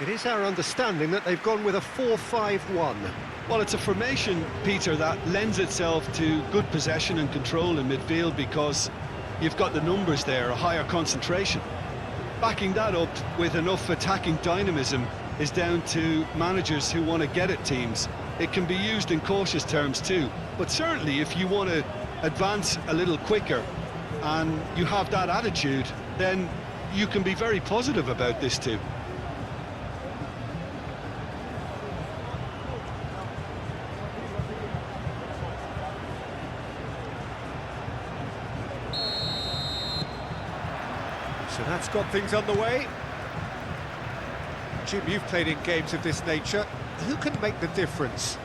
It is our understanding that they've gone with a 4-5-1. Well, it's a formation, Peter, that lends itself to good possession and control in midfield because you've got the numbers there, a higher concentration. Backing that up with enough attacking dynamism is down to managers who want to get at teams. It can be used in cautious terms too, but certainly if you want to advance a little quicker and you have that attitude, then you can be very positive about this too. So that's got things underway. Jim, you've played in games of this nature. Who can make the difference?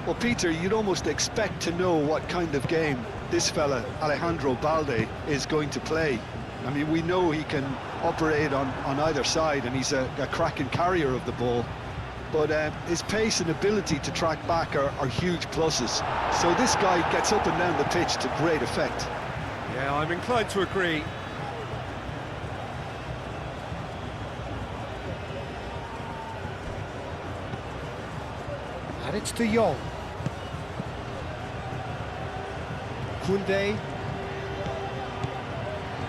Well, Peter, you'd almost expect to know what kind of game this fella, Alejandro Balde, is going to play. I mean, we know he can operate on either side, and he's a cracking carrier of the ball. But his pace and ability to track back are huge pluses. So this guy gets up and down the pitch to great effect. Yeah, I'm inclined to agree. And it's De Jong. Koundé.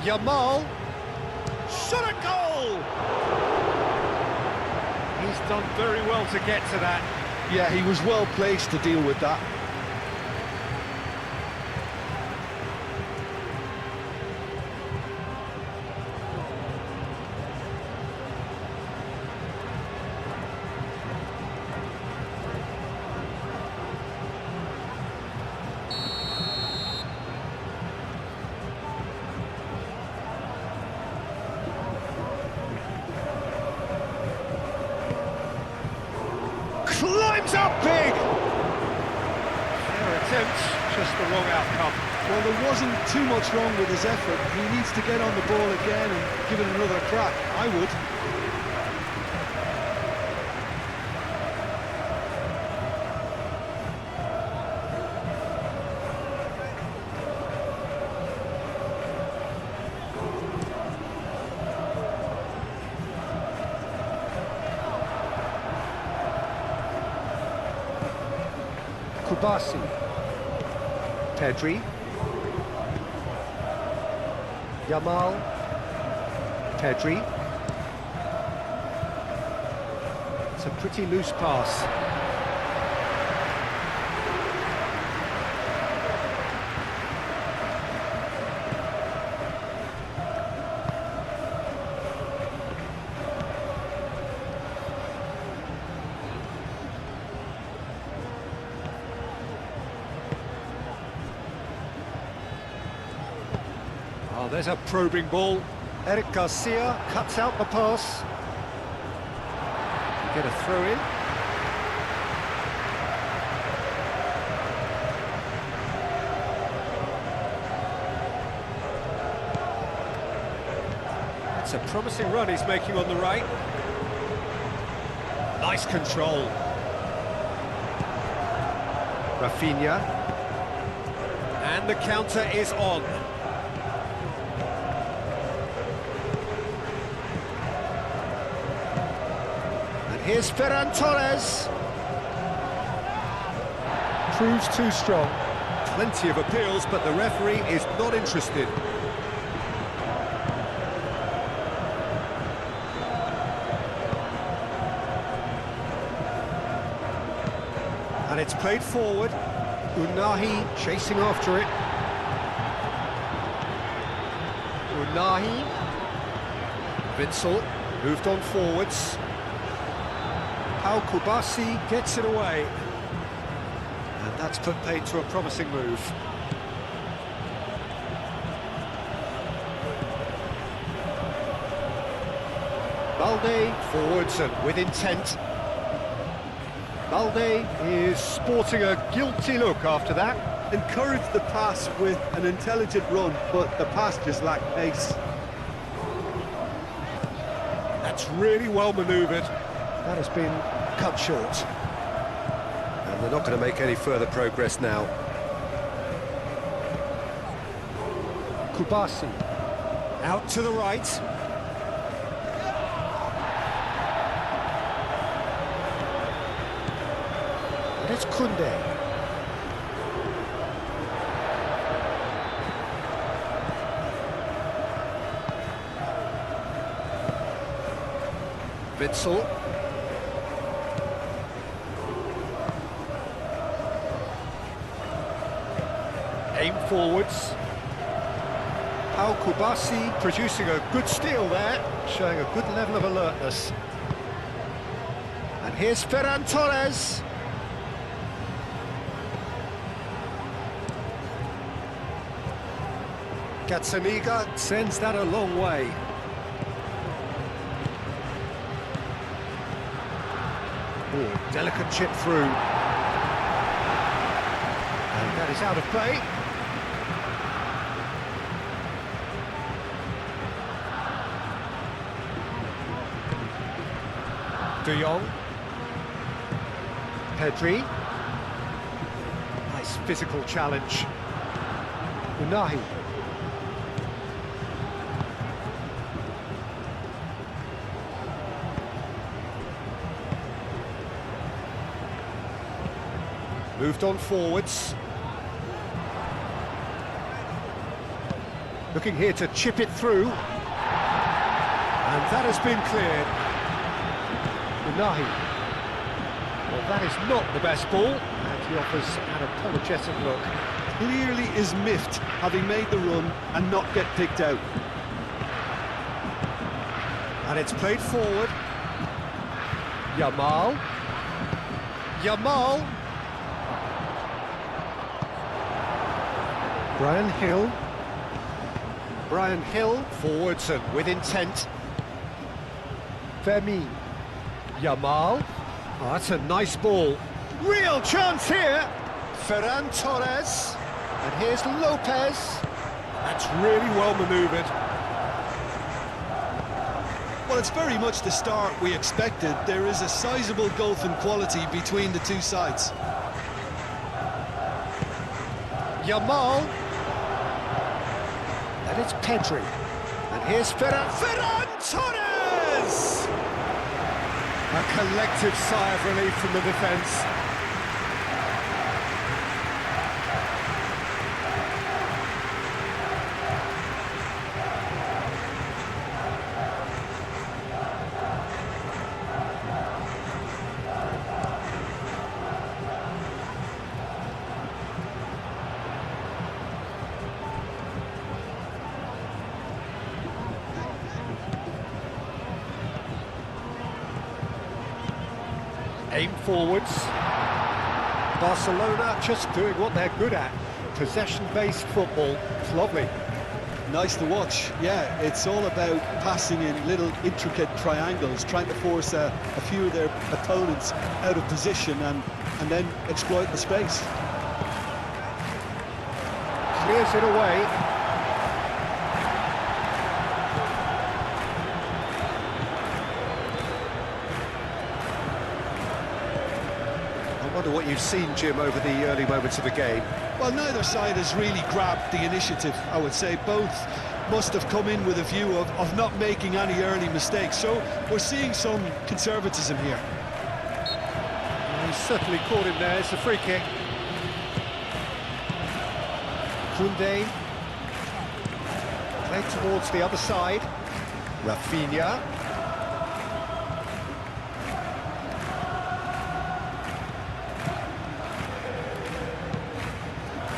Yamal. Shot a goal! He's done very well to get to that. Yeah, he was well placed to deal with that. Climbs up big! Fair attempt, just the wrong outcome. Well, there wasn't too much wrong with his effort. He needs to get on the ball again and give it another crack. I would. Kubasi. Pedri. Yamal. Pedri. It's a pretty loose pass. Oh, there's a probing ball. Eric Garcia cuts out the pass. Get a throw in. It's a promising run he's making on the right. Nice control. Rafinha. And the counter is on. Here's Ferran Torres. Proves too strong. Plenty of appeals, but the referee is not interested. And it's played forward. Unahi chasing after it. Unahi. Vincent moved on forwards. Kubasi gets it away, and that's put paid to a promising move. Balde forwards and with intent. Balde is sporting a guilty look after that. Encouraged the pass with an intelligent run, but the pass just lacked pace. That's really well manoeuvred. That has been cut short. And they're not going to make any further progress now. Kubasi. Out to the right. it's Koundé. Witsel. Aim forwards. Al Kubasi producing a good steal there, showing a good level of alertness. And here's Ferran Torres. Gazzaniga sends that a long way. Ooh, delicate chip through. And that is out of play. De Jong. Pedri. Nice physical challenge. Unahi. Moved on forwards. Looking here to chip it through. And that has been cleared. Unahi. Well, that is not the best ball, and he offers an apologetic look. Clearly is miffed, having made the run and not get picked out. And it's played forward. Yamal. Yamal. Brian Hill. Brian Hill, forwards and with intent. Fermin. Yamal. Oh, that's a nice ball. Real chance here. Ferran Torres. And here's Lopez. That's really well manoeuvred. Well, it's very much the start we expected. There is a sizable gulf in quality between the two sides. Yamal. And it's Pedri. And here's Ferran Torres! A collective sigh of relief from the defence. Aim forwards. Barcelona just doing what they're good at. Possession-based football. It's lovely. Nice to watch. Yeah, it's all about passing in little intricate triangles, trying to force a few of their opponents out of position and then exploit the space. Clears it away. I wonder what you've seen, Jim, over the early moments of the game. Well, neither side has really grabbed the initiative, I would say. Both must have come in with a view of not making any early mistakes. So we're seeing some conservatism here. He's certainly caught him there. It's a free kick. Koundé. Played towards the other side. Rafinha.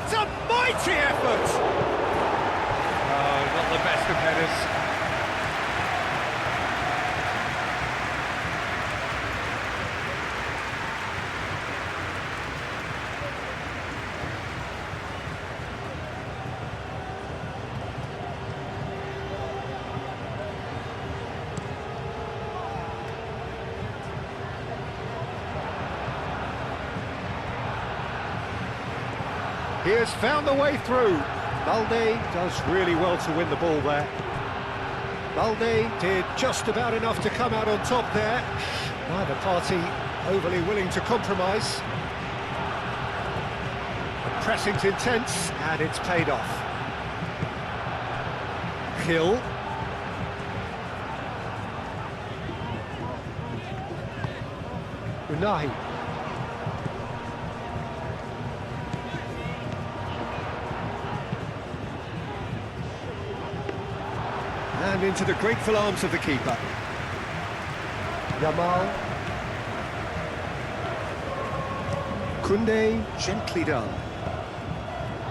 It's a mighty effort! Oh, not the best of headers. He has found the way through. Balde does really well to win the ball there. Balde did just about enough to come out on top there. Neither party overly willing to compromise. The pressing's intense, and it's paid off. Hill. Unahi. And into the grateful arms of the keeper. Yamal. Koundé, gently done.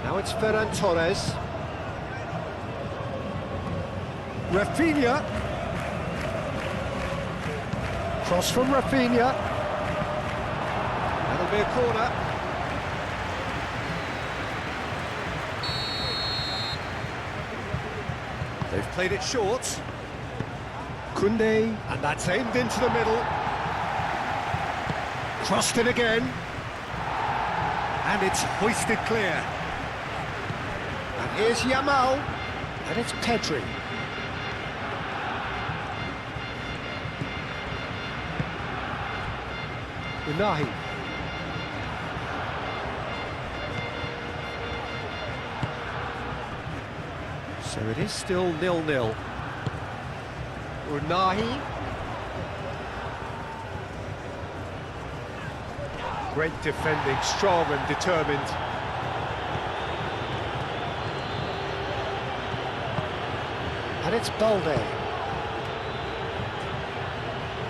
Now it's Ferran Torres. Rafinha. Cross from Rafinha. That'll be a corner. They've played it short. Koundé, and that's aimed into the middle. Crossed in again. And it's hoisted clear. And here's Yamal. And it's Pedri. Unahi. So it is still 0-0. Unahi. Great defending, strong and determined. And it's Balde.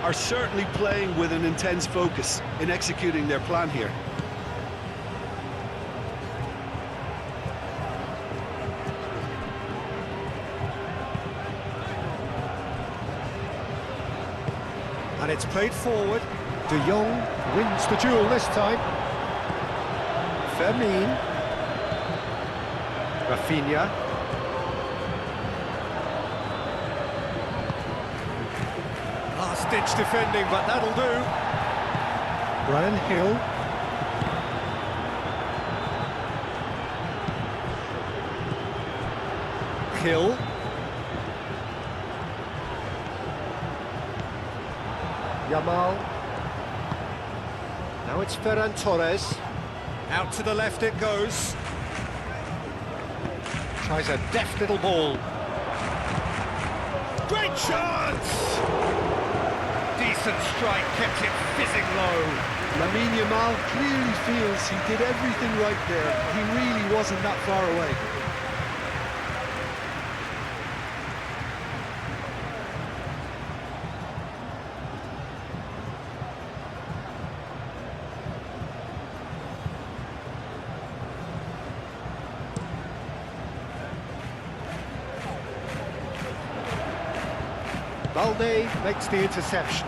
Are certainly playing with an intense focus in executing their plan here. And it's played forward. De Jong wins the duel this time. Fermin. Rafinha. Last-ditch defending, but that'll do. Brian Hill. Hill. Yamal. Now it's Ferran Torres. Out to the left it goes. Tries a deft little ball. Great chance! Decent strike, kept it fizzing low. Lamine Yamal clearly feels he did everything right there. He really wasn't that far away. Balde makes the interception.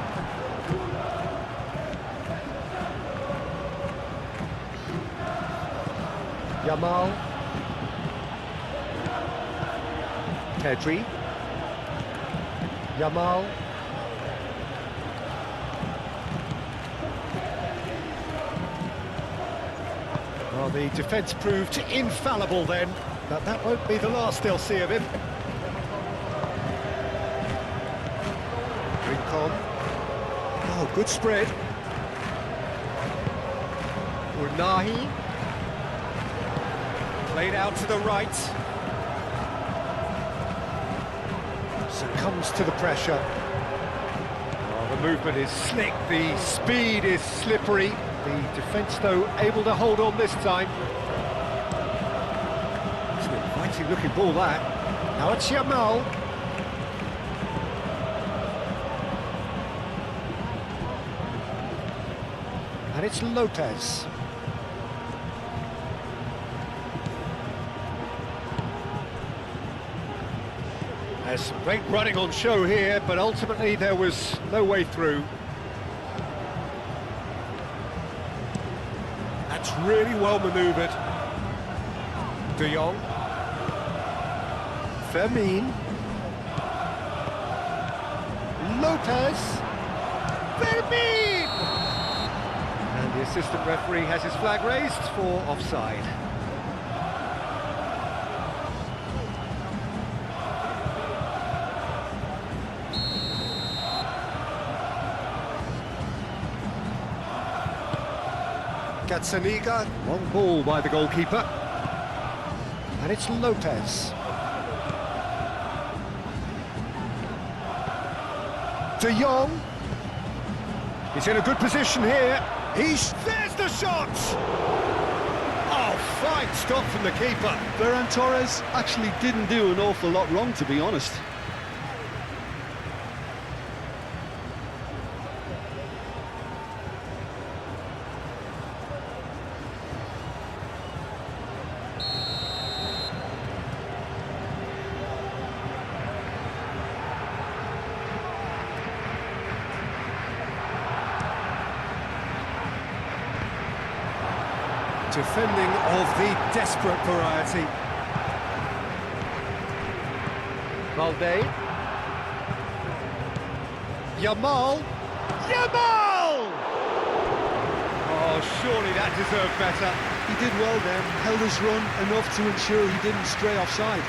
Yamal. Pedri. Yamal. Well, the defence proved infallible then, but that won't be the last they'll see of him. Rincon. Oh, good spread. Unahi. Played out to the right. Succumbs to the pressure. Oh, the movement is slick, the speed is slippery. The defence, though, able to hold on this time. It's an inviting looking ball, that. Now it's Yamal. And it's Lopez. There's some great running on show here, but ultimately there was no way through. That's really well manoeuvred. De Jong. Fermin. Lopez. Fermin! And the assistant referee has his flag raised for offside. Gazzaniga, long ball by the goalkeeper. And it's Lopez. De Jong. He's in a good position here. There's the shot! Oh, fine stop from the keeper. Ferran Torres actually didn't do an awful lot wrong, to be honest. Defending of the desperate variety. Balde. Yamal. Yamal! Oh, surely that deserved better. He did well then, held his run enough to ensure he didn't stray offside.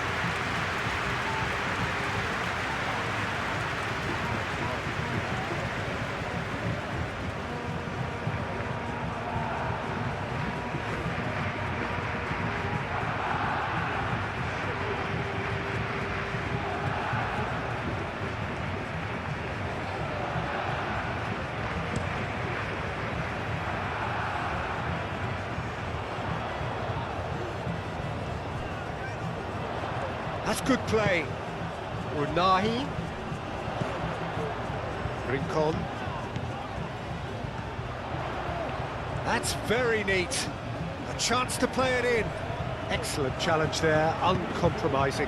That's good play. Unahi. Rincon. That's very neat. A chance to play it in. Excellent challenge there, uncompromising.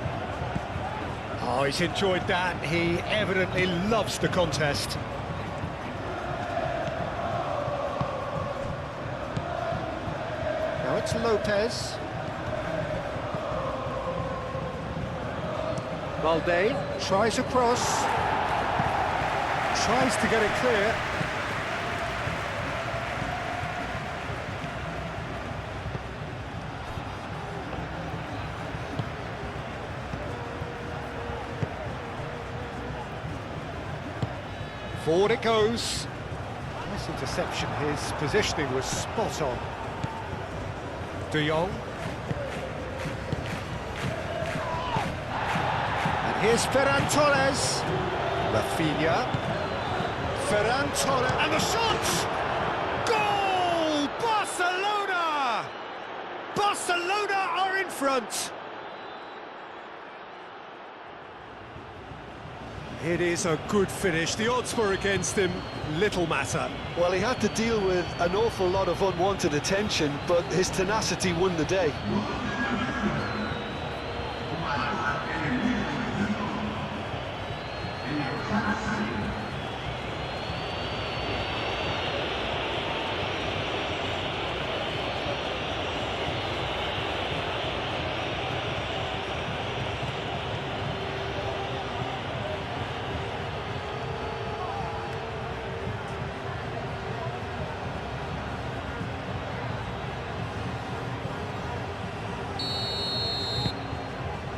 Oh, he's enjoyed that. He evidently loves the contest. Now it's Lopez. Balde tries a cross, tries to get it clear. Forward it goes. Nice interception, his positioning was spot on. De Jong. Here's Ferran Torres. Rafinha. Ferran Torres. And the shot! Goal! Barcelona! Barcelona are in front. It is a good finish. The odds were against him. Little matter. Well, he had to deal with an awful lot of unwanted attention, but his tenacity won the day.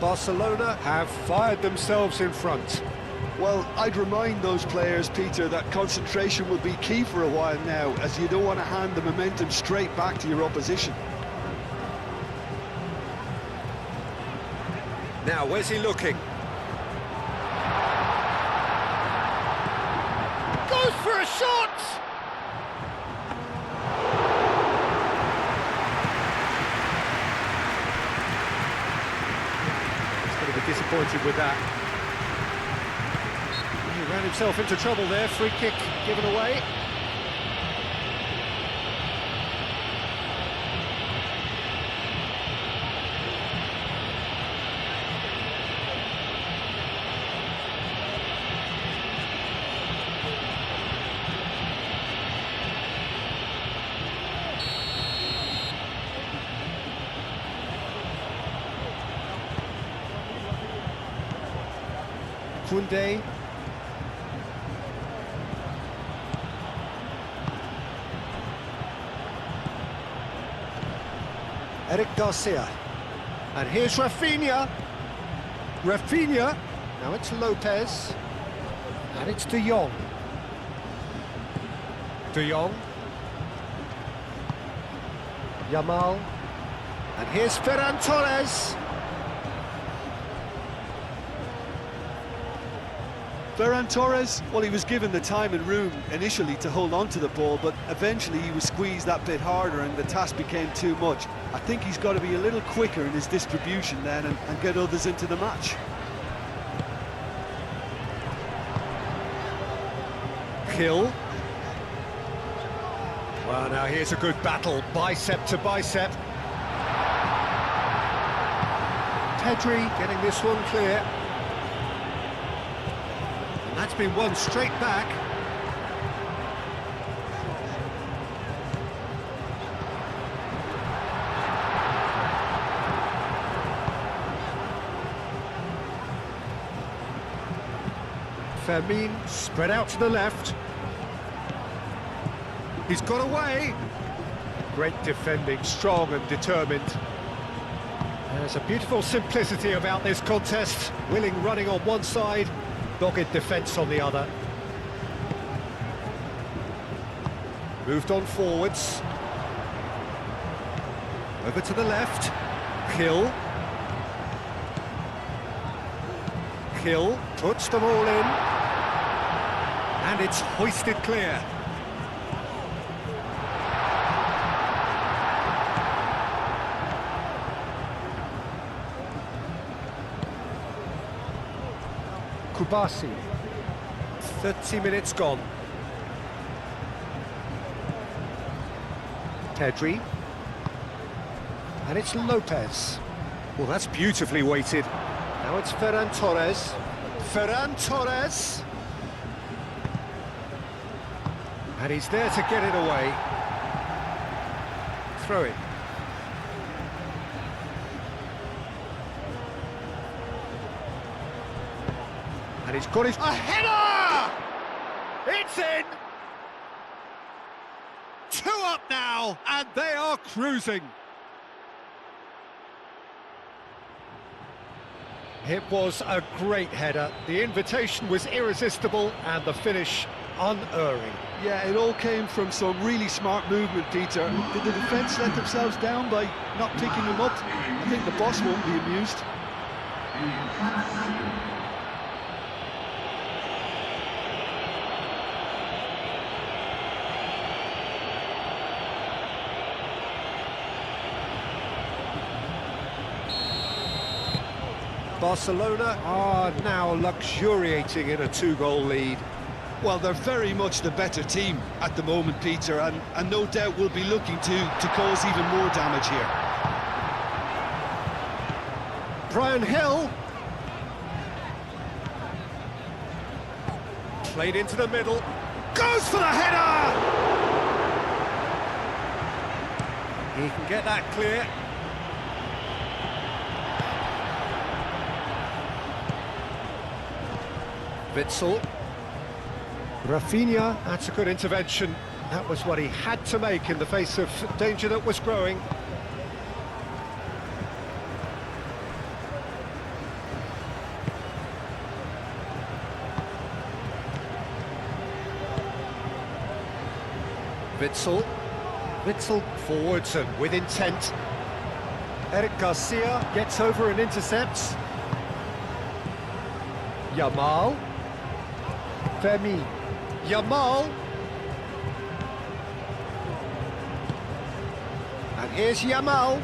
Barcelona have fired themselves in front. Well, I'd remind those players, Peter, that concentration will be key for a while now, as you don't want to hand the momentum straight back to your opposition. Now, where's he looking? Goes for a shot! Disappointed with that. He ran himself into trouble there. Free kick given away. Kunde. Eric Garcia. And here's Rafinha. Rafinha. Now it's Lopez. And it's De Jong. De Jong. Yamal. And here's Ferran Torres. Ferran Torres, well, he was given the time and room initially to hold on to the ball, but eventually he was squeezed that bit harder and the task became too much. I think he's got to be a little quicker in his distribution then and get others into the match. Hill. Well, now here's a good battle, bicep to bicep. Pedri getting this one clear. And that's been won straight back. Fermin spread out to the left. He's got away. Great defending, strong and determined. There's a beautiful simplicity about this contest. Willing running on one side, dogged defence on the other. Moved on forwards. Over to the left. Hill. Hill puts them all in. And it's hoisted clear. Kubasi. 30 minutes gone. Pedri. And it's Lopez. Well, that's beautifully weighted. Now it's Ferran Torres. Ferran Torres. And he's there to get it away. Throw it. And he's got his... A header! It's in! 2 up now, and they are cruising. It was a great header. The invitation was irresistible, and the finish unerring. Yeah, it all came from some really smart movement, Peter. Did the defence let themselves down by not picking them up? I think the boss won't be amused. Barcelona are now luxuriating in a 2-goal lead. Well, they're very much the better team at the moment, Peter, and no doubt will be looking to cause even more damage here. Brian Hill. Played into the middle. Goes for the header! He can get that clear. Witsel. Rafinha, that's a good intervention. That was what he had to make in the face of danger that was growing. Witsel. Witsel forwards and with intent. Eric Garcia gets over and intercepts. Yamal. Fermin. Yamal. And here's Yamal.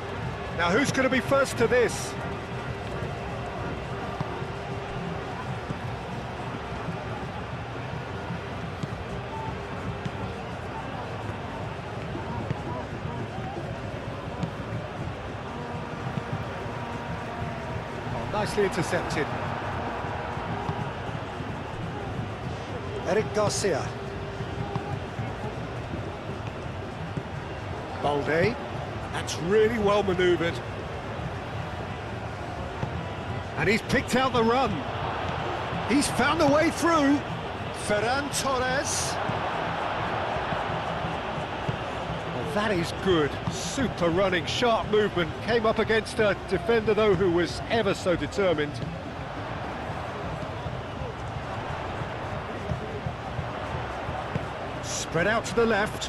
Now who's going to be first to this? Oh, nicely intercepted. Eric Garcia. Balde. That's really well manoeuvred. And he's picked out the run. He's found a way through. Ferran Torres. Well, that is good. Super running, sharp movement. Came up against a defender, though, who was ever so determined. Spread out to the left.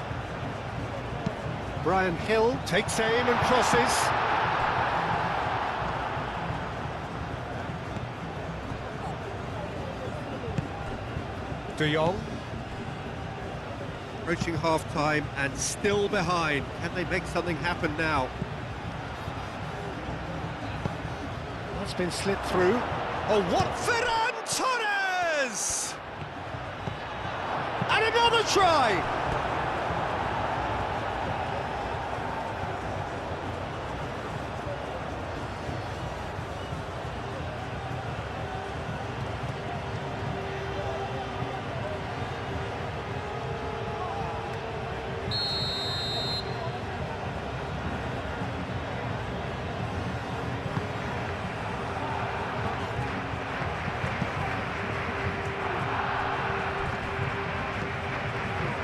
Brian Hill takes aim and crosses. De Jong. Approaching half-time and still behind. Can they make something happen now? That's been slid through. Oh, what? Ferran Torres! And another try!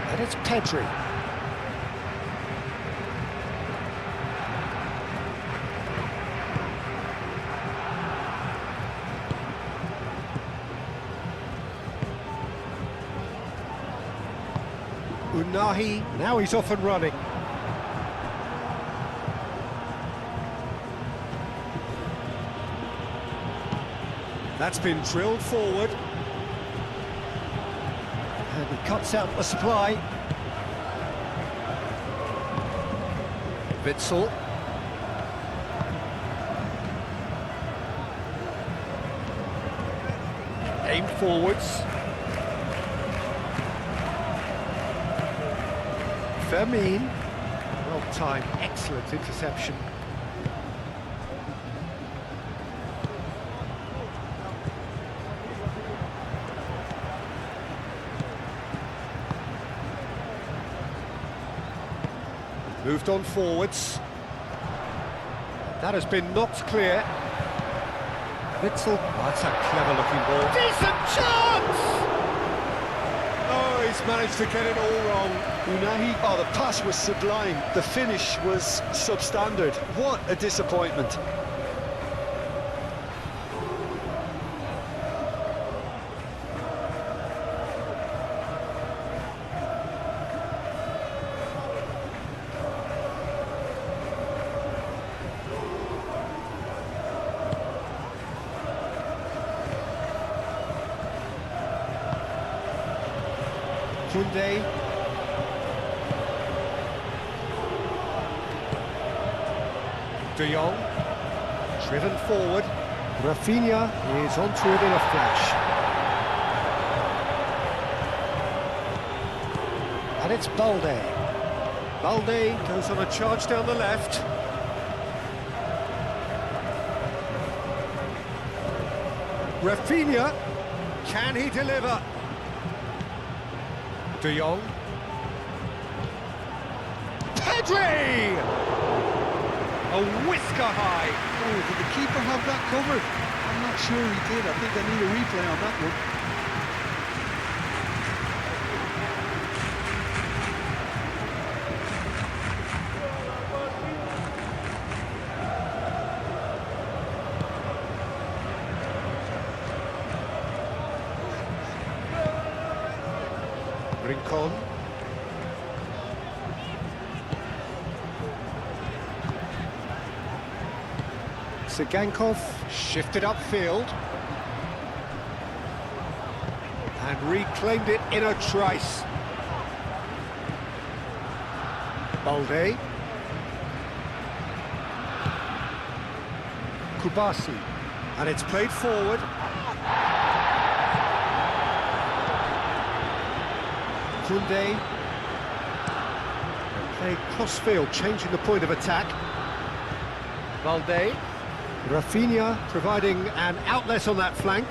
And it's Pedri. Unahi, now he's off and running. That's been drilled forward. And he cuts out the supply. Witsel. Aimed forwards. Fermin. Well timed, excellent interception. Moved on forwards. That has been knocked clear. Witsel. Oh, that's a clever looking ball. Decent chance! Oh, he's managed to get it all wrong. Unahi, oh, the pass was sublime. The finish was substandard. What a disappointment. Kunde. De Jong. Driven forward. Rafinha is onto it in a flash. And it's Balde. Balde goes on a charge down the left. Rafinha. Can he deliver? De Jong. Pedri! A whisker high. Oh, did the keeper have that covered? I'm not sure he did. I think I need a replay on that one. Rincon. Sigankov shifted upfield and reclaimed it in a trice. Balde. Kubasi. And it's played forward. Kunde. Played cross-field, changing the point of attack. Balde. Rafinha providing an outlet on that flank.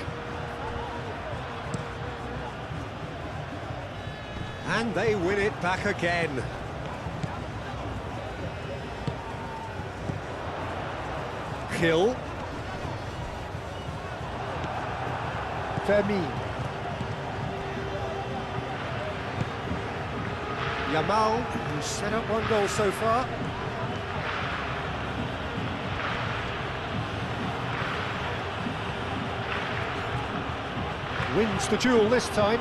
And they win it back again. Hill. Fermin. Yamal, who's set up one goal so far. Wins the duel this time.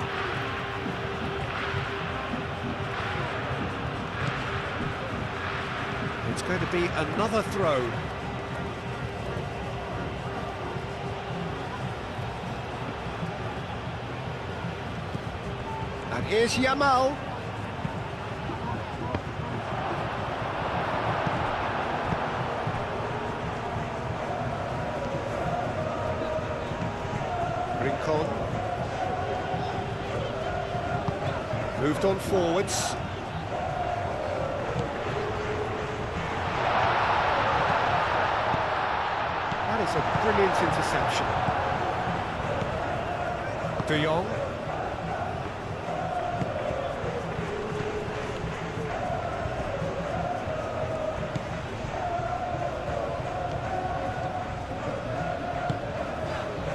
It's going to be another throw. And here's Yamal. Rincon. Moved on forwards. That is a brilliant interception. De Jong.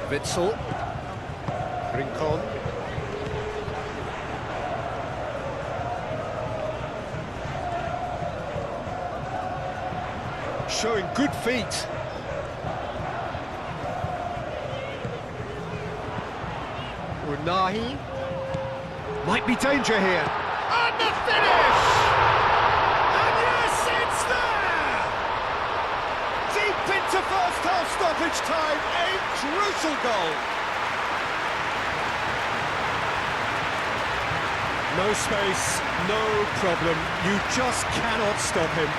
Witsel. Rincon. showing good feet. Unahi. Might be danger here. And the finish! And yes, it's there! Deep into first half stoppage time, a crucial goal. No space, no problem. You just cannot stop him.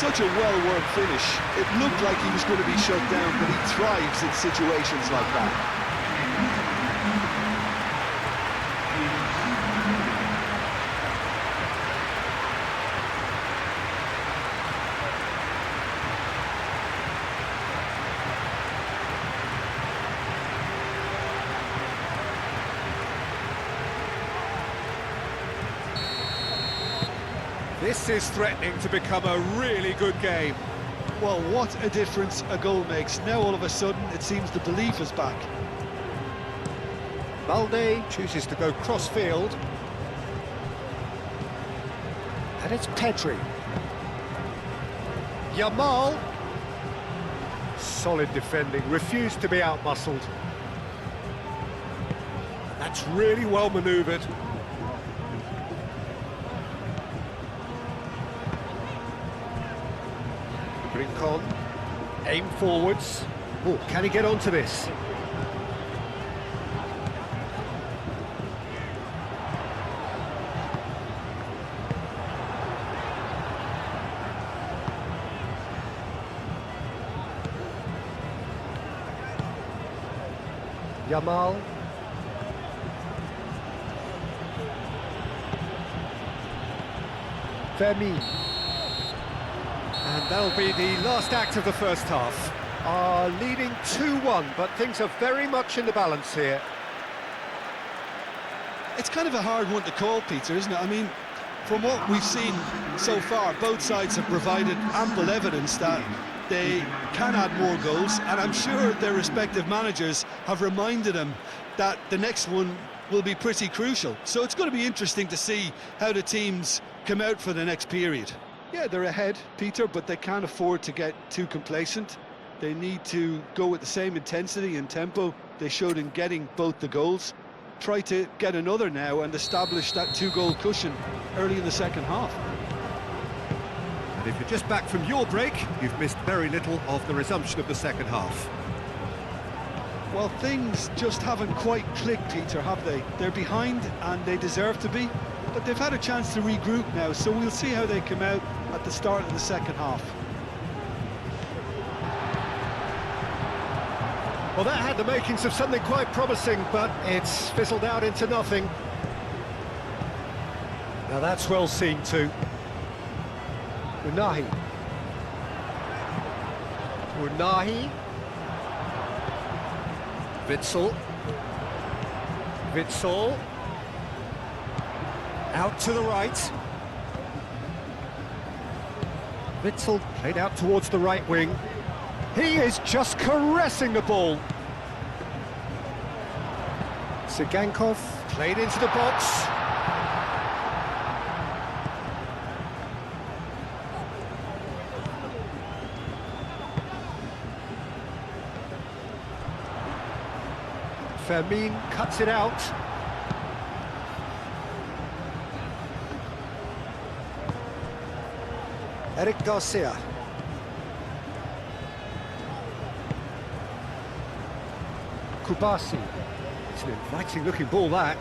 Such a well-worked finish. It looked like he was going to be shut down, but he thrives in situations like that. This is threatening to become a really good game. Well, what a difference a goal makes. Now all of a sudden it seems the belief is back. Balde chooses to go cross-field. And it's Pedri. Yamal. Solid defending, refused to be out-muscled. That's really well manoeuvred. Rincon, aim forwards. Oh, can he get onto this? Yamal. Fermin. And that'll be the last act of the first half. Are leading 2-1, but things are very much in the balance here. It's kind of a hard one to call, Peter, isn't it? I mean, from what we've seen so far, both sides have provided ample evidence that they can add more goals, and I'm sure their respective managers have reminded them that the next one will be pretty crucial. So it's going to be interesting to see how the teams come out for the next period. Yeah, they're ahead, Peter, but they can't afford to get too complacent. They need to go with the same intensity and tempo they showed in getting both the goals. Try to get another now and establish that two-goal cushion early in the second half. And if you're just back from your break, you've missed very little of the resumption of the second half. Well, things just haven't quite clicked, Peter, have they? They're behind and they deserve to be, but they've had a chance to regroup now, so we'll see how they come out at the start of the second half. Well, that had the makings of something quite promising, but it's fizzled out into nothing. Now that's well seen too. Unahi. Unahi. Witsel. Witsel. Out to the right. Witsel played out towards the right wing. He is just caressing the ball. Sigankov played into the box. Fermin cuts it out. Eric Garcia. Kubasi. It's an inviting looking ball, that.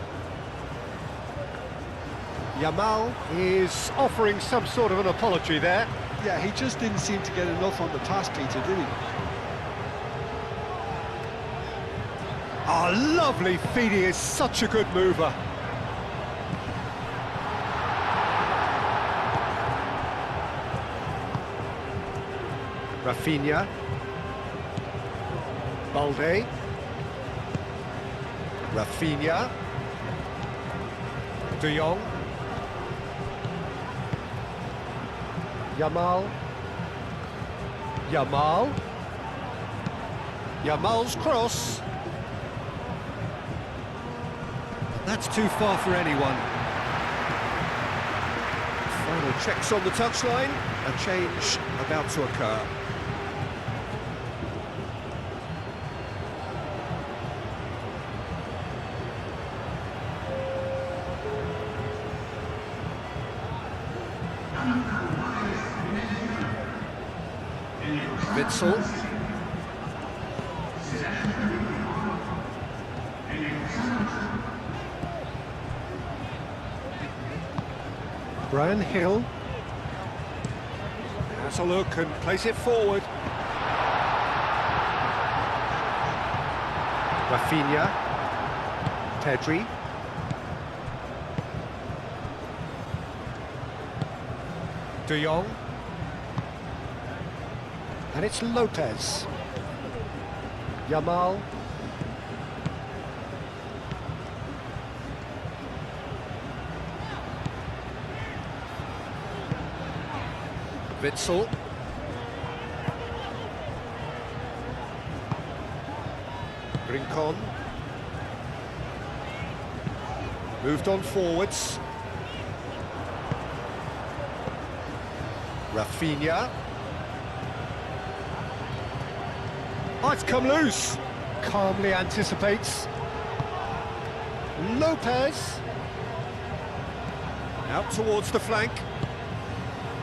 Yamal is offering some sort of an apology there. Yeah, he just didn't seem to get enough on the pass, Peter, did he? Oh, lovely feed. He is such a good mover. Rafinha. Balde. Rafinha. De Jong. Yamal. Yamal. Yamal's cross. That's too far for anyone. Final checks on the touchline. A change about to occur. Witzel. Brian Hill. Has a look and plays it forward. Rafinha. Pedri. De Jong. And it's Lopez. Yamal. Witzel. Rincon. Moved on forwards. Rafinha. Oh, it's come loose. Calmly anticipates. Lopez. Out towards the flank.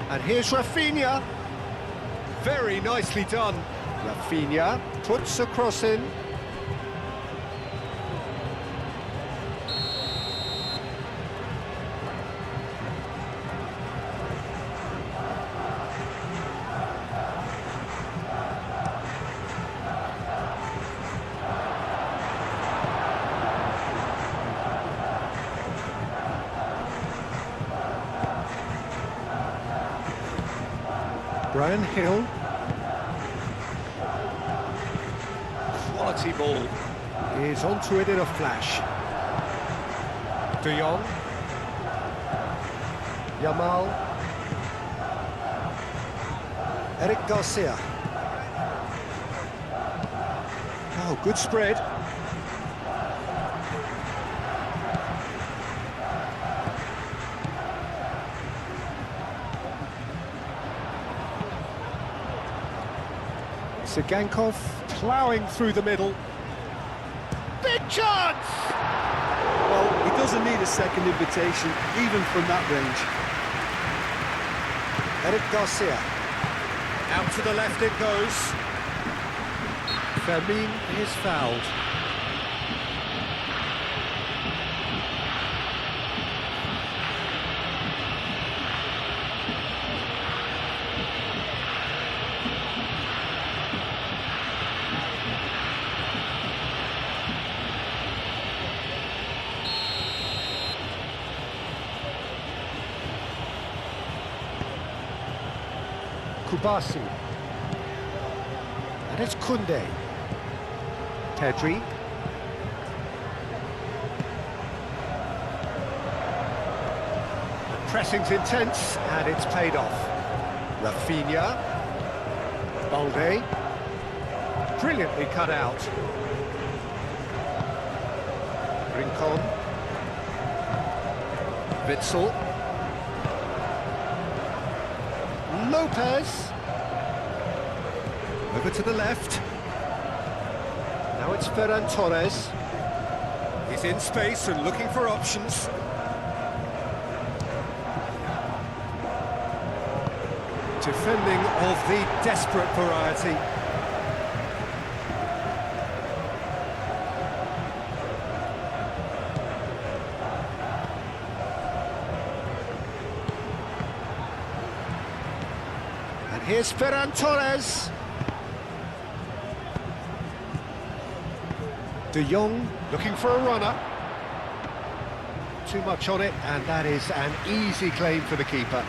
And here's Rafinha. Very nicely done. Rafinha puts a cross in. Brian Hill. Quality ball. Is onto it in a flash. De Jong. Yamal. Eric Garcia. Oh, good spread. Sigankov ploughing through the middle. Big chance! Well, he doesn't need a second invitation, even from that range. Eric Garcia. Out to the left it goes. Fermin is fouled. Kubasi. And it's Koundé. Pedri. Pressing's intense, and it's paid off. Rafinha. Balde. Brilliantly cut out. Rincon. Witzel. Lopez. Over to the left. Now it's Ferran Torres. He's in space and looking for options. Defending of the desperate variety. And here's Ferran Torres. De Jong looking for a runner. Too much on it, and that is an easy claim for the keeper.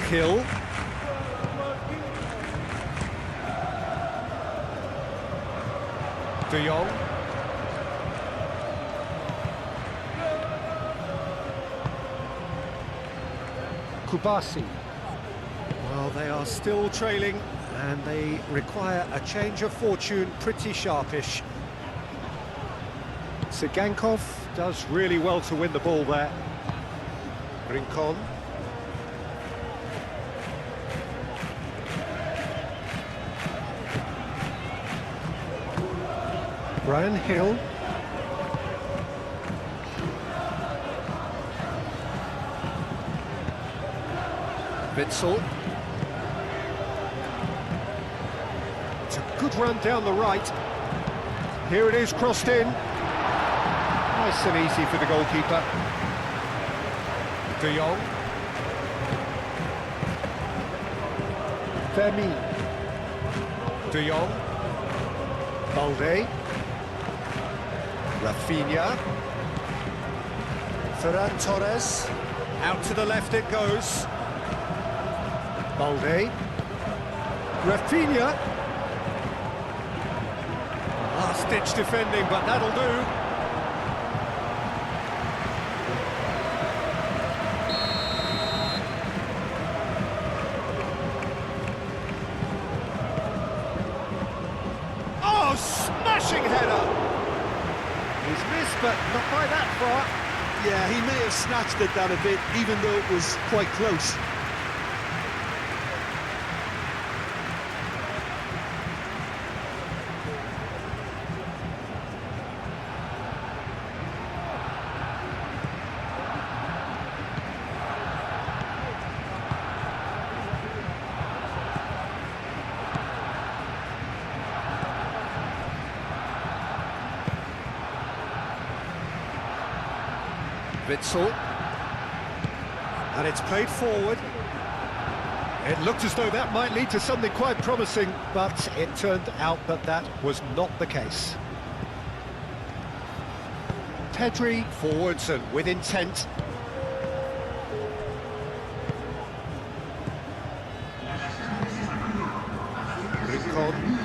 Hill. De Jong. Kubasi. Well, they are still trailing, and they require a change of fortune pretty sharpish. Sigankov does really well to win the ball there. Rincon. Brian Hill. Witsel. It's a good run down the right. Here it is, crossed in. Nice and easy for the goalkeeper. De Jong. Fermin. De Jong. Balde. Rafinha. Ferran Torres. Out to the left it goes. Balde. Rafinha. Last-ditch defending, but that'll do. Oh, smashing header! He's missed, but not by that far. Yeah, he may have snatched at that a bit, even though it was quite close. Witsel. And it's played forward. It looked as though that might lead to something quite promising, but it turned out that that was not the case. Pedri forwards and with intent. Rincon.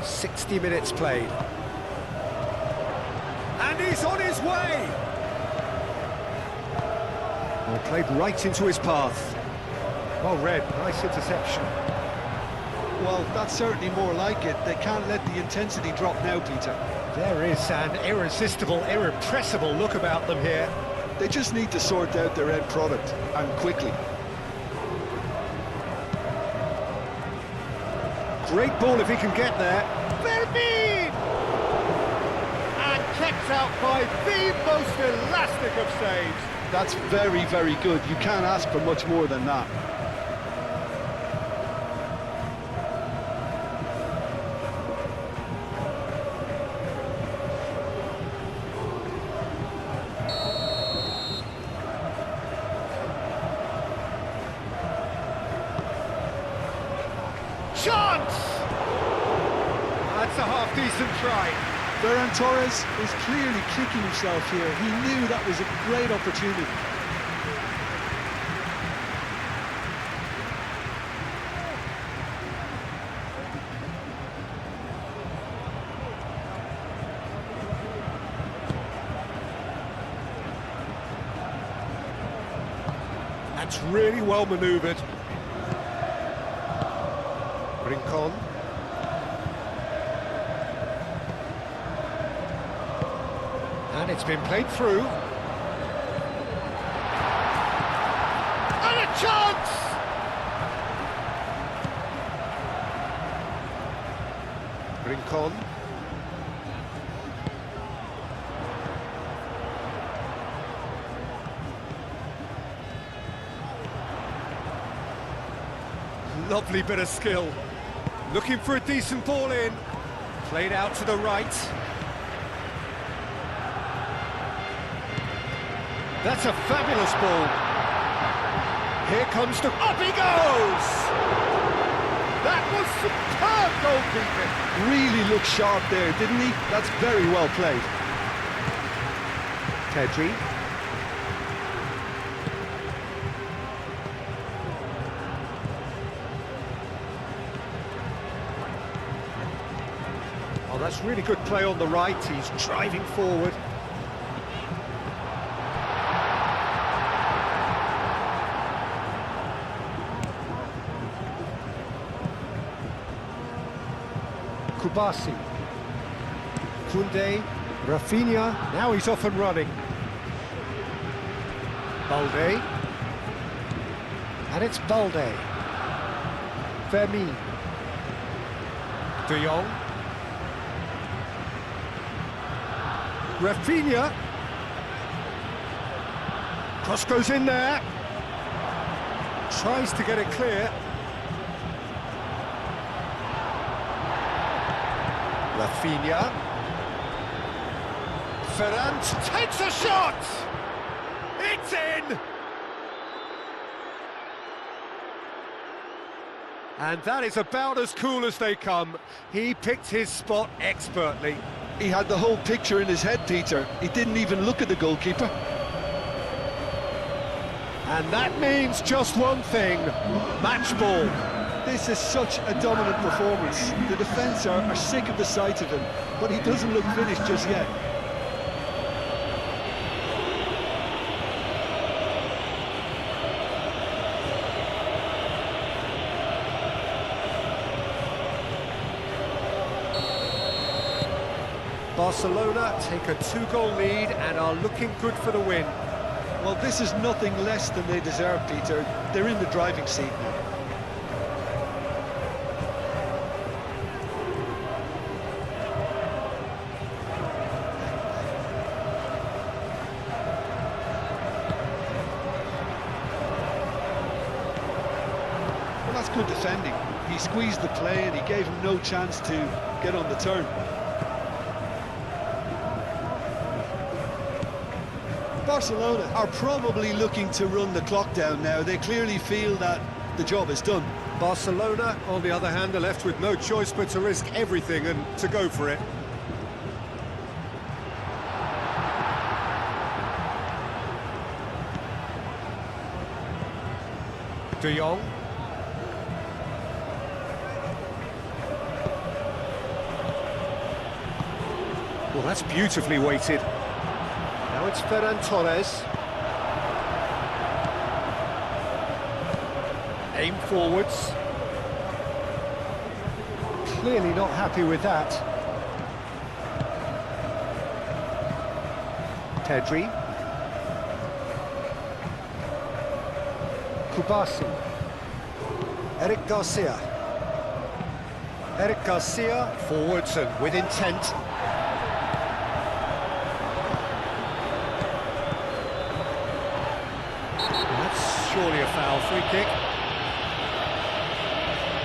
60 minutes played. And he's on his way! Well, played right into his path. Well read, nice interception. Well, that's certainly more like it. They can't let the intensity drop now, Peter. There is an irresistible, irrepressible look about them here. They just need to sort out their end product, and quickly. Great ball if he can get there. Fermin! And kept out by the most elastic of saves. That's very, very good. You can't ask for much more than that. Chance! That's a half-decent try. Ferran Torres is clearly kicking himself here. He knew that was a great opportunity. That's really well manoeuvred. Rincon. And it's been played through. And a chance! Rincon. Lovely bit of skill. Looking for a decent ball in. Played out to the right. That's a fabulous ball. Here comes the... Up he goes! That was superb goalkeeping. Really looked sharp there, didn't he? That's very well played. Pedri. Oh, that's really good play on the right. He's driving forward. Kubasi. Koundé. Rafinha. Now he's off and running. Balde. And it's Balde. Fermin. De Jong. Rafinha. Cross goes in there. Tries to get it clear. Rafinha. Ferrand takes a shot! It's in! And that is about as cool as they come. He picked his spot expertly. He had the whole picture in his head, Peter. He didn't even look at the goalkeeper. And that means just one thing, match ball. This is such a dominant performance. The defence are sick of the sight of him, but he doesn't look finished just yet. Barcelona take a 2-goal lead and are looking good for the win. Well, this is nothing less than they deserve, Peter. They're in the driving seat now. Well, that's good defending. He squeezed the play and he gave him no chance to get on the turn. Barcelona are probably looking to run the clock down now. They clearly feel that the job is done. Barcelona, on the other hand, are left with no choice but to risk everything and to go for it. De Jong. Well, that's beautifully weighted. Now it's Ferran Torres. Aim forwards. Clearly not happy with that. Pedri. Kubasi. Eric Garcia. Eric Garcia forwards and with intent. Surely a foul, free kick.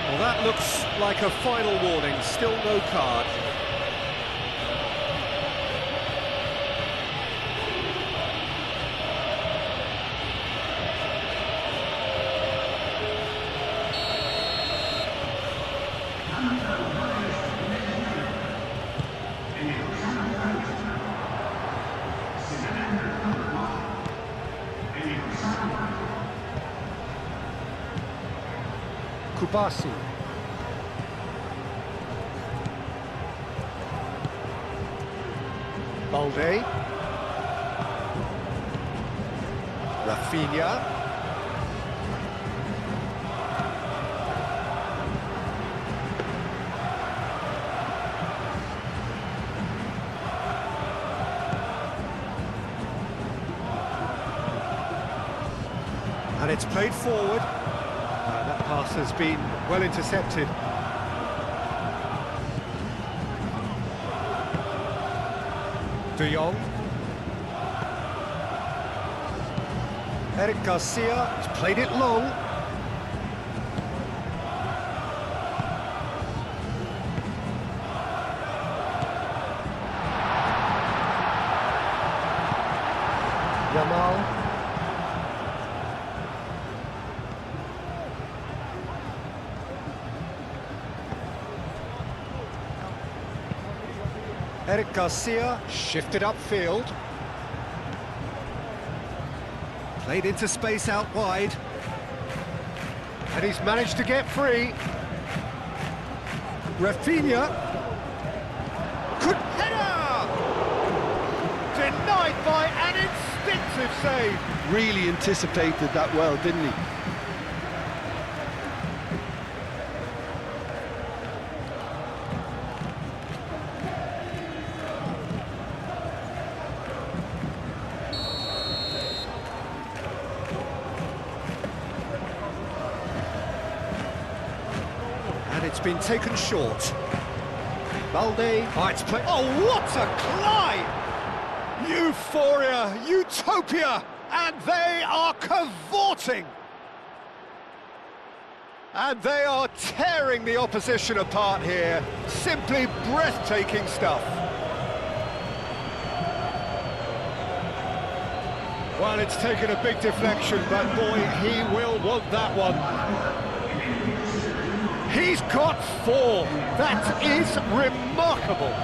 Well, that looks like a final warning, still no card. Kubasi. Balde. Rafinha. And it's played forward. That pass has been well intercepted. De Jong. Eric Garcia has played it long. Yamal. Eric Garcia shifted upfield. Played into space out wide. And he's managed to get free. Rafinha. Good header! Denied by an instinctive save. Really anticipated that well, didn't he? And it's been taken short. Balde. Oh, it's play. Oh, what a climb! Euphoria, utopia, and they are cavorting. And they are tearing the opposition apart here. Simply breathtaking stuff. Well, it's taken a big deflection, but boy, he will want that one. He's got 4. That is remarkable.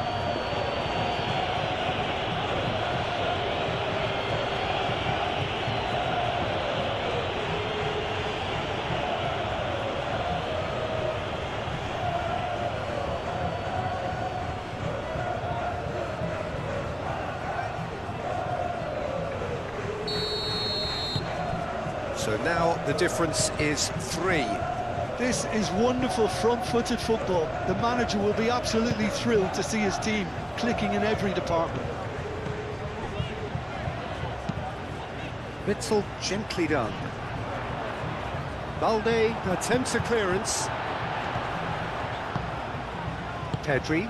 So now the difference is 3. This is wonderful front-footed football. The manager will be absolutely thrilled to see his team clicking in every department. Witzel gently done. Balde attempts a clearance. Pedri.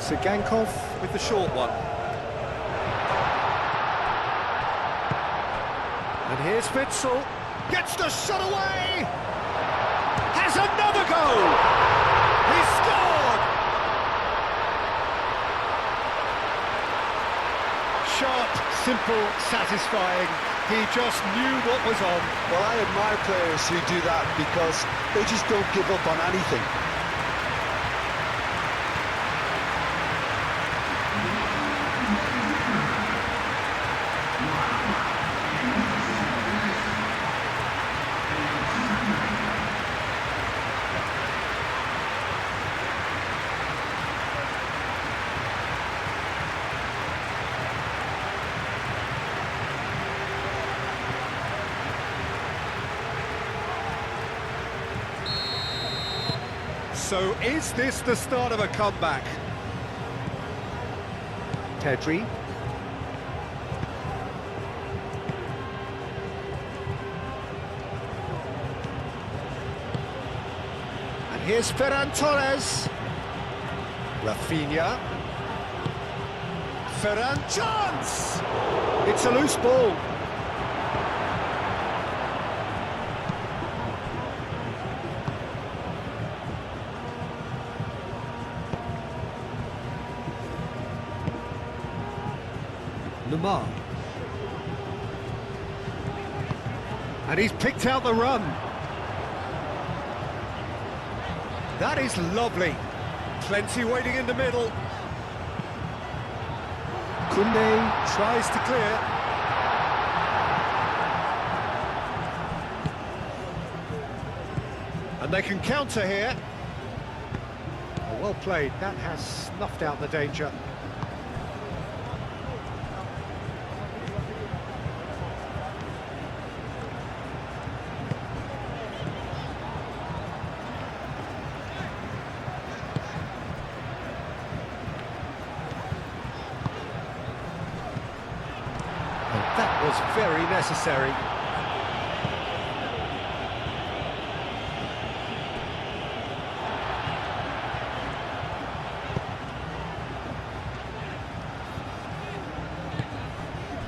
Sigankov with the short one. And here's Witzel. Gets the shot away! Has another goal! He scored! Sharp, simple, satisfying. He just knew what was on. Well, I admire players who do that because they just don't give up on anything. So is this the start of a comeback? Pedri. And here's Ferran Torres. Rafinha. Ferran, chance! It's a loose ball. Lamar. And he's picked out the run. That is lovely. Plenty waiting in the middle. Koundé tries to clear. And they can counter here. Oh, well played. That has snuffed out the danger. That was very necessary.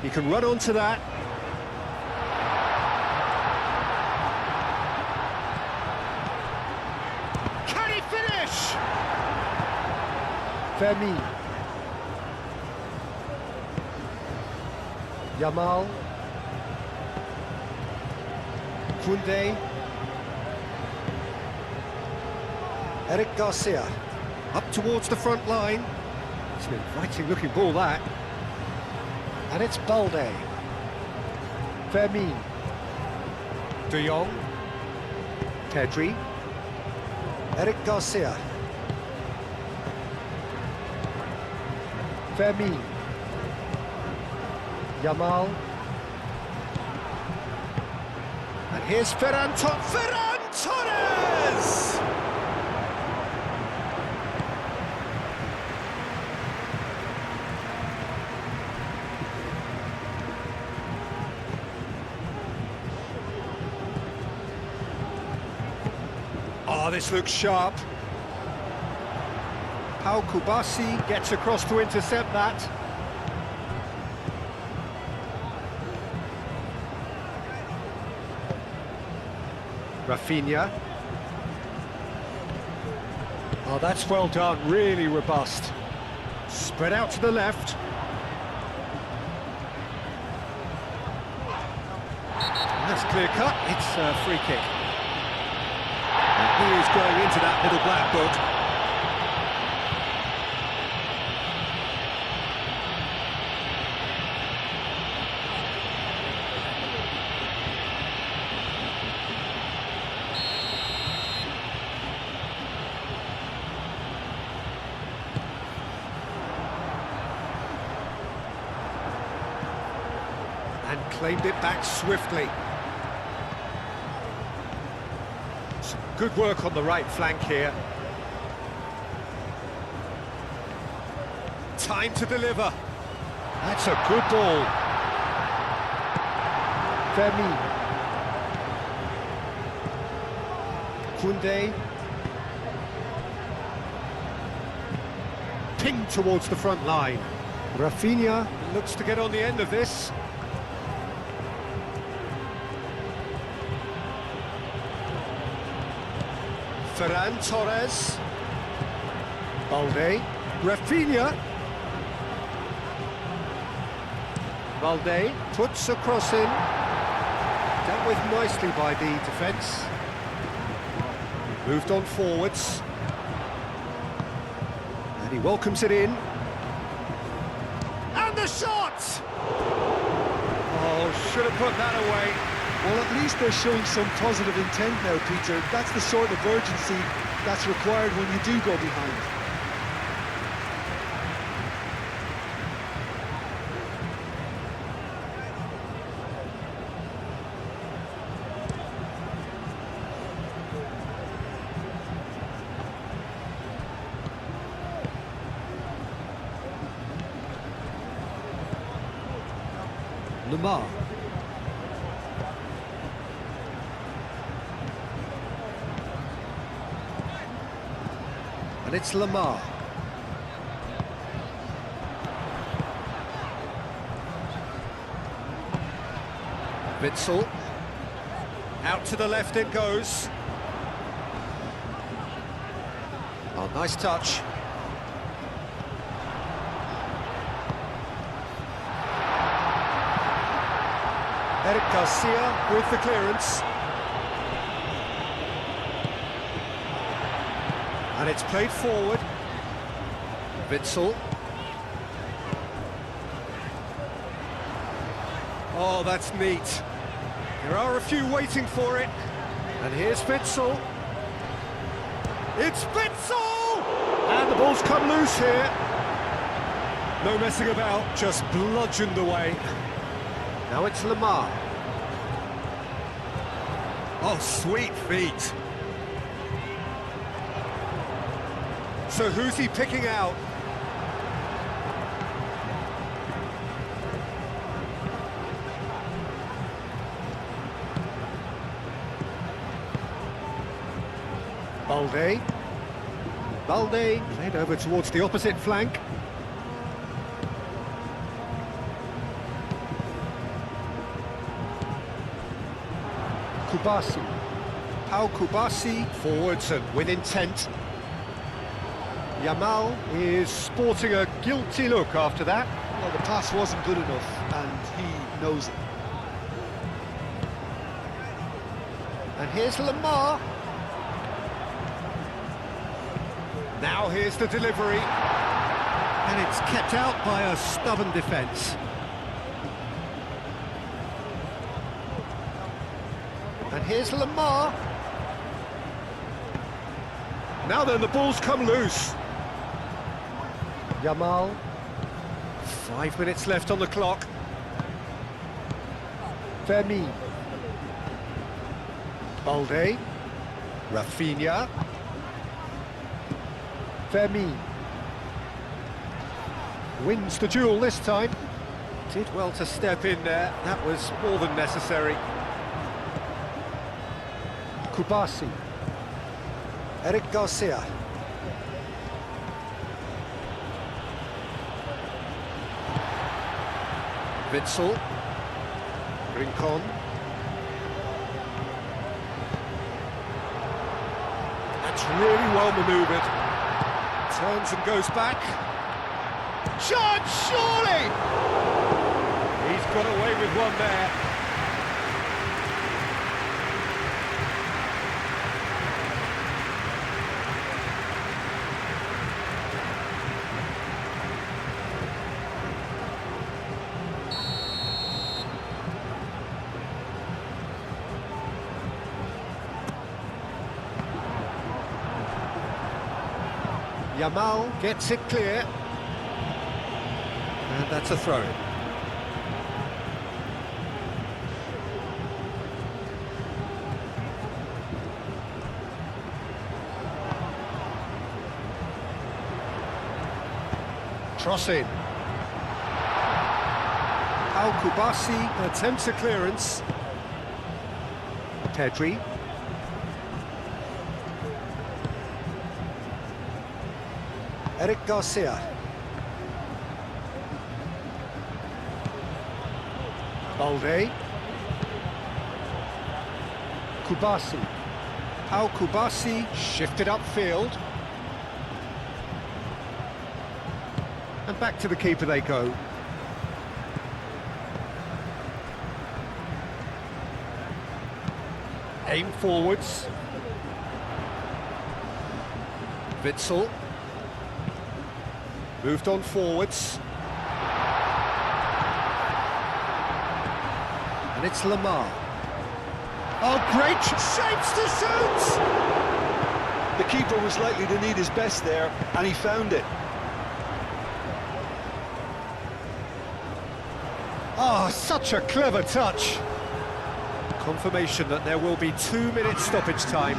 He can run onto that. Can he finish? Fermi. Yamal. Koundé. Eric Garcia. Up towards the front line. It's an inviting looking ball, that. And it's Balde. Fermin. De Jong. Pedri. Eric Garcia. Fermin. Yamal. And here's Ferran Torres! Oh, this looks sharp. Pau Kubasi gets across to intercept that. Rafinha. Oh, that's well done, really robust. Spread out to the left. That's clear cut, it's a free kick. And he is going into that little black book. And claimed it back swiftly. Some good work on the right flank here. Time to deliver. That's a good ball. Fermin. Koundé. Pinged towards the front line. Rafinha looks to get on the end of this. Ferran Torres. Balde. Rafinha. Balde puts a cross in. Dealt with nicely by the defence. Moved on forwards. And he welcomes it in. And the shot! Oh, should have put that away. Well, at least they're showing some positive intent now, Peter. That's the sort of urgency that's required when you do go behind. Lamar. And it's Lamar. Witsel. Out to the left it goes. Oh, nice touch. Eric Garcia with the clearance. And it's played forward. Witsel. Oh, that's neat. There are a few waiting for it. And here's Witsel. It's Witsel! And the ball's come loose here. No messing about, just bludgeoned away. Now it's Lamar. Oh, sweet feet. So who's he picking out? Balde. Balde played over towards the opposite flank. Kubasi. Pau Kubasi forwards and with intent. Yamal is sporting a guilty look after that. Well, the pass wasn't good enough, and he knows it. And here's Lamar. Now here's the delivery. And it's kept out by a stubborn defence. And here's Lamar. Now then, the ball's come loose. Yamal. 5 minutes left on the clock. Fermin. Balde. Rafinha. Fermin. Wins the duel this time. Did well to step in there. That was more than necessary. Kubasi. Eric Garcia. Witzel. Rincon. That's really well manoeuvred. Turns and goes back. Chance, surely! He's got away with one there. Yamal gets it clear. And that's a throw-in. Cross in. Al-Kubasi attempts a clearance. Pedri. Eric Garcia. Balde. Kubasi. Al-Kubasi shifted upfield. And back to the keeper they go. Aim forwards. Witzel. Moved on forwards. And it's Lamar. Oh, great! Shapes to shoot! The keeper was likely to need his best there, and he found it. Oh, such a clever touch. Confirmation that there will be 2 minutes stoppage time.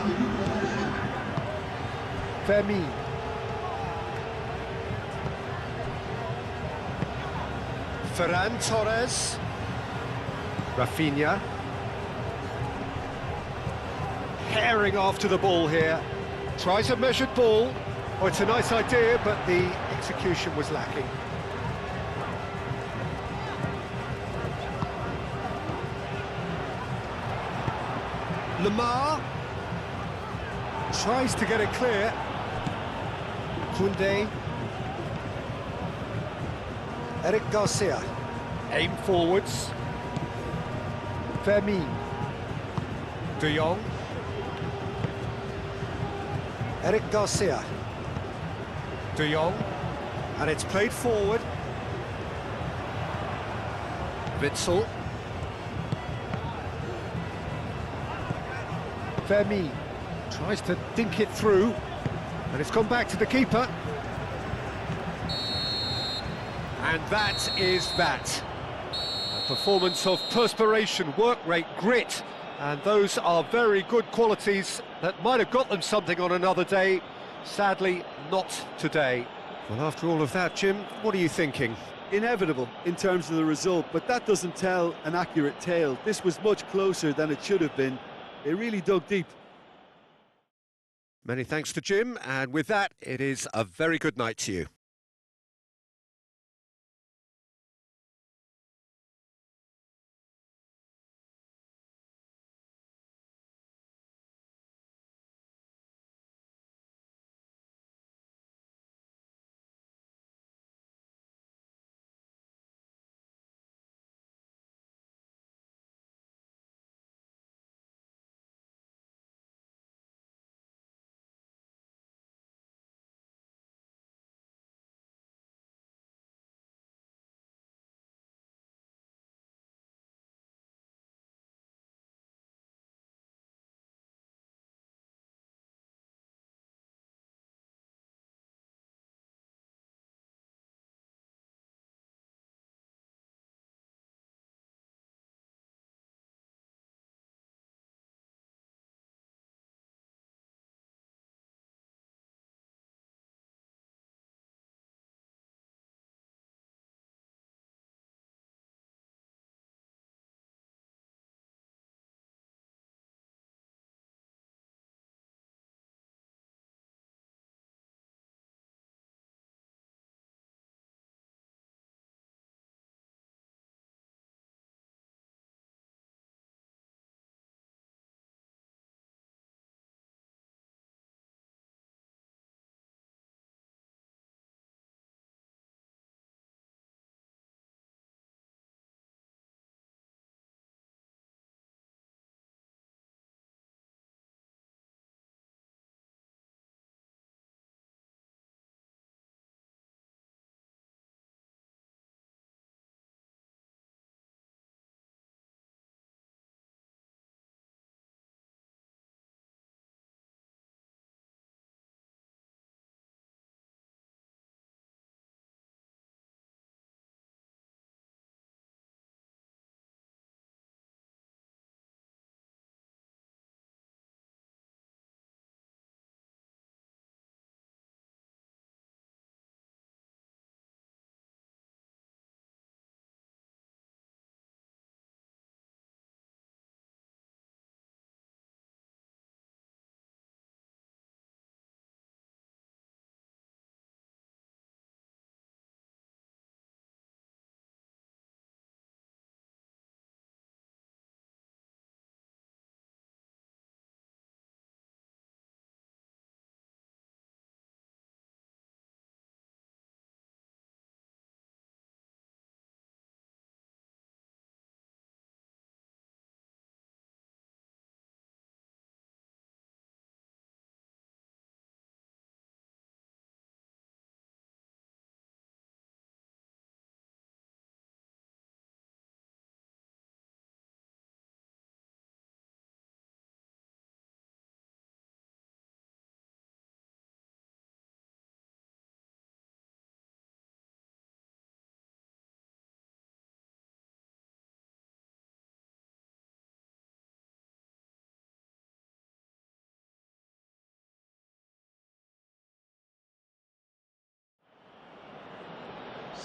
Fermin. Ferran Torres. Rafinha. Herring after the ball here. Tries a measured ball. Oh, it's a nice idea, but the execution was lacking. Lamar tries to get it clear. Koundé. Eric Garcia. Aim forwards. Fermin. De Jong. Eric Garcia. De Jong. And it's played forward. Witzel. Fermin tries to dink it through, and it's gone back to the keeper. And that is that. A performance of perspiration, work rate, grit, and those are very good qualities that might have got them something on another day. Sadly, not today. Well, after all of that, Jim, what are you thinking? Inevitable in terms of the result, but that doesn't tell an accurate tale. This was much closer than it should have been. They really dug deep. Many thanks to Jim, and with that, it is a very good night to you.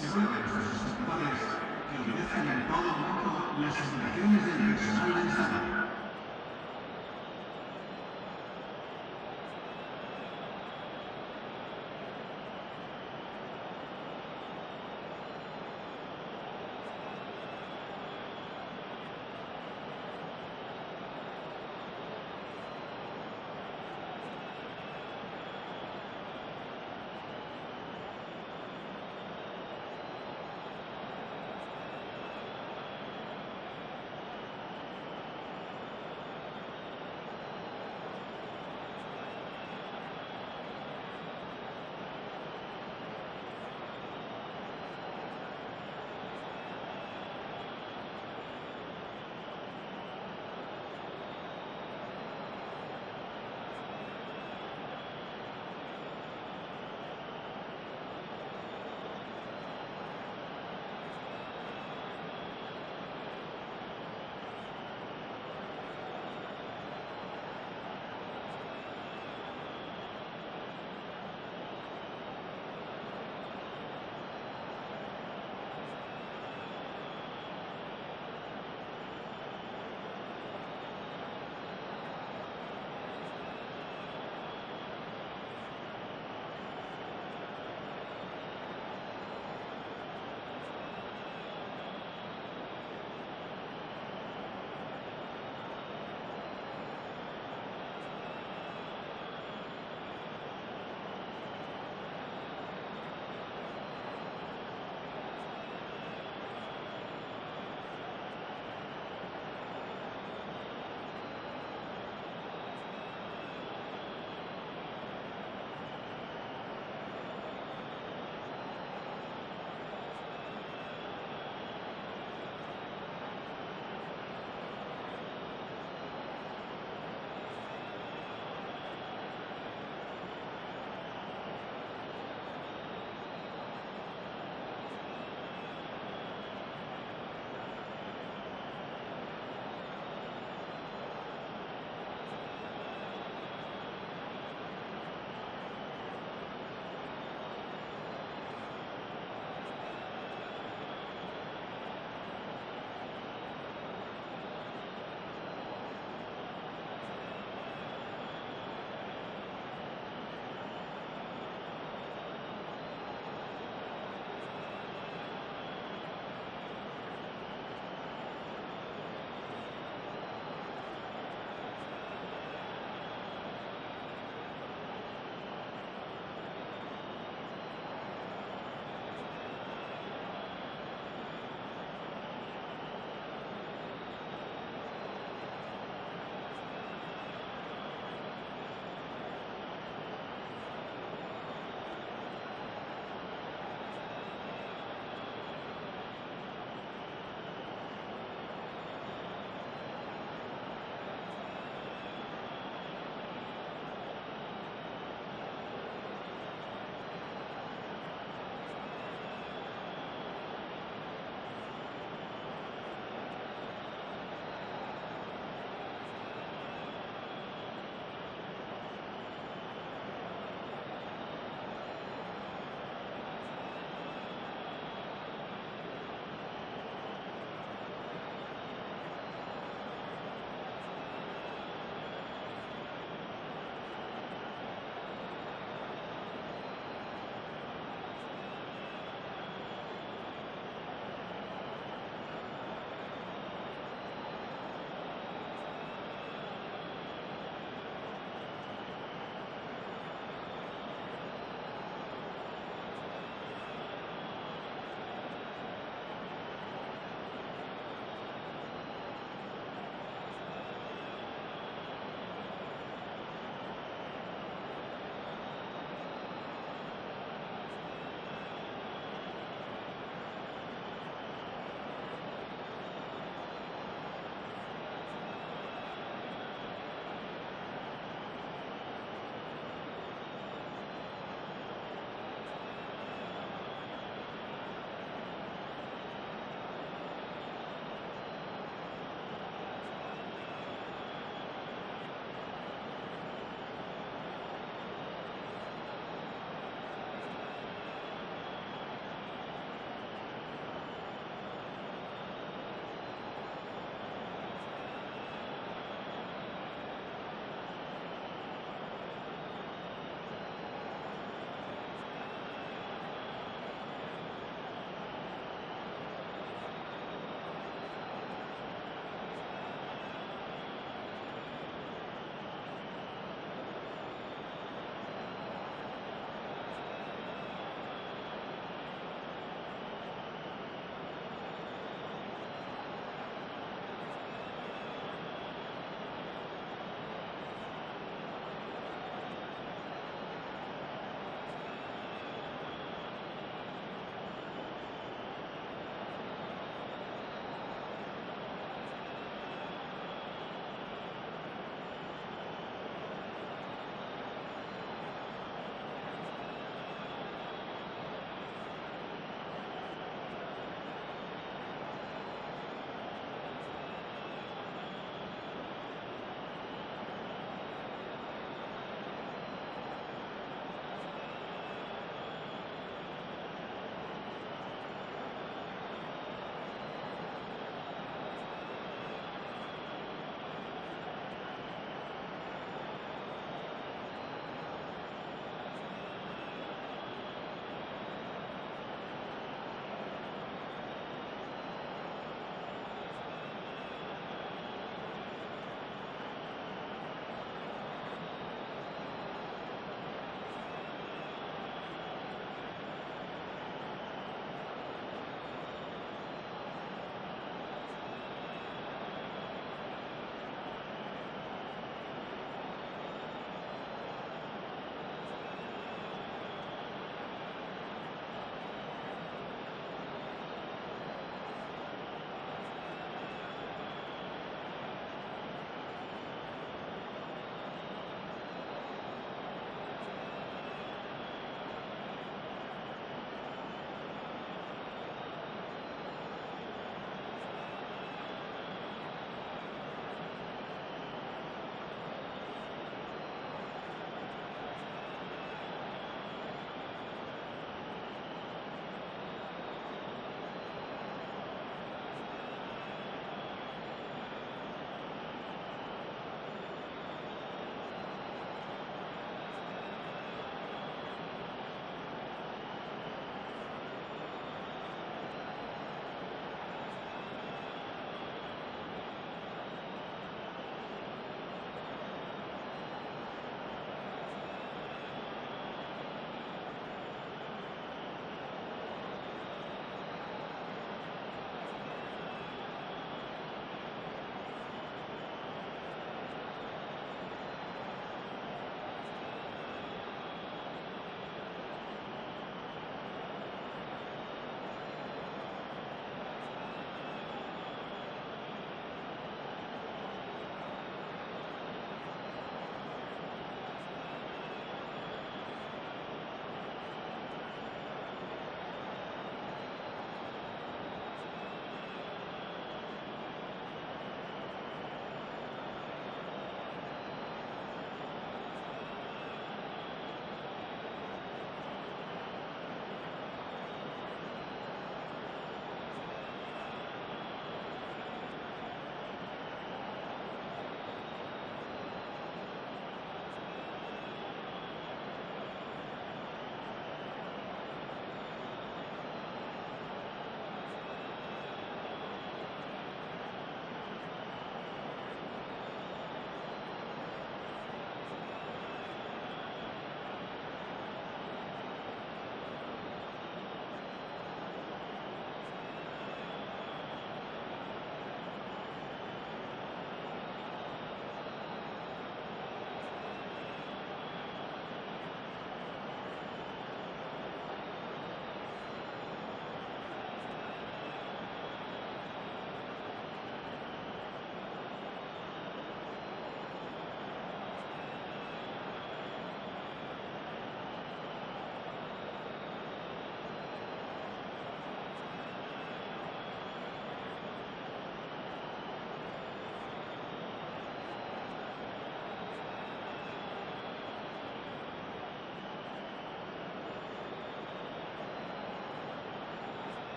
seguro que nuestros espectadores que obedezcan en todo momento las indicaciones del personal de entrada.